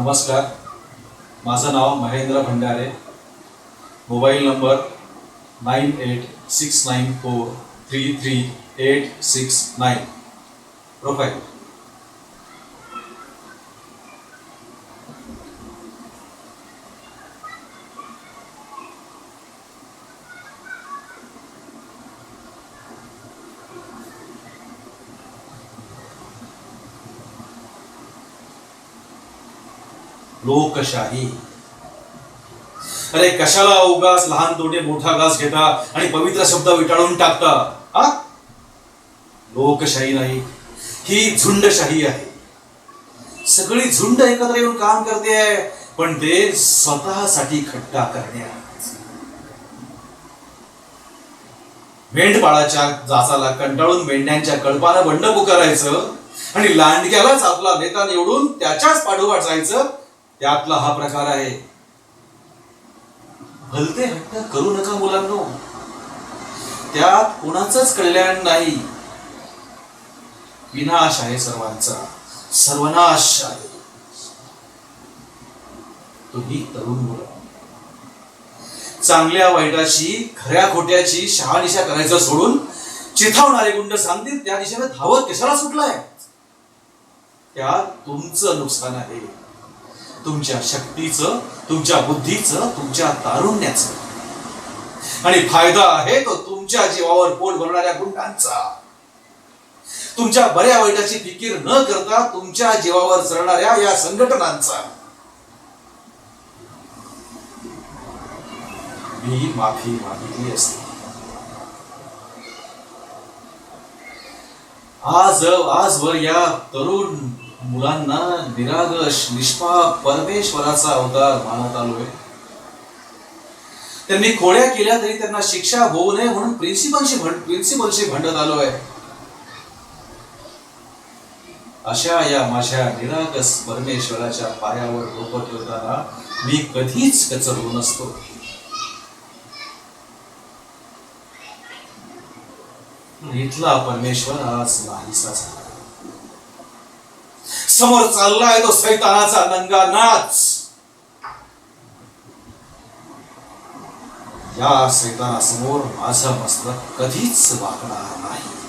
नमस्कार, माझं नाव Mahendra Bhandare. Mobile number 9869433869. Profile. Lokshahi. अरे कशाला उगाच लहान तोटे मोठा घास घेता आणि पवित्र शब्द विटाळून टाकता? हा, लोकशाही नाही, ही झुंडशाही आहे. सगळी झुंड एकत्र येऊन काम करते आहे, पण ते स्वतःसाठी खट्टा करण्यात. मेंढपाळाच्या जाचाला कंटाळून मेंढ्यांच्या कळपानं बंड पुकारायचं आणि लांडग्यालाच आपला नेता निवडून त्याच्याच पाठोपाठ जायचं, त्यातला हा प्रकार आहे. भलते हट्ट करू नका मुलांनो, त्यात कोणाचंच कल्याण नाही. विनाश आहे सर्वांचा, सर्वनाश आहे. तुम्ही तरुण मुलं चांगल्या वाईटाची खऱ्या खोट्याची शहानिशा करायचं सोडून चिथावणारे गुंड सांगतील त्या दिशेने धावत कशाला सुटलाय? त्यात तुमचं नुकसान आहे, तुमच्या शक्तीचं, तुमच्या बुद्धीचं, तुमच्या तारुण्याचं. आणि फायदा आहे तो तुमच्या जीवावर पोट भरणाऱ्या गुंडांचा. तुमच्या बऱ्या वाईटाची फिकीर न करता तुमच्या जीवावर चढणाऱ्या या संघटनांचा. मी माफी मागितली असते. आजवर या तरुण मुलांना निरागस निष्पाप परमेश्वराचा अवतार मानत आलोय. त्यांनी खोड्या केल्या तरी त्यांना शिक्षा होऊ नये म्हणून प्रिन्सिपलशी भांडत आलोय. अशा या माझ्या निरागस परमेश्वराच्या पायावर डोकं ठेवताना मी कधीच कचरलो नसतो. इथला परमेश्वर आज नाहीसा झाला. समोर चाललाय तो सैतानाचा नंगा नाच. या सैतानासमोर माझं मस्तक कधीच वाकणार नाही.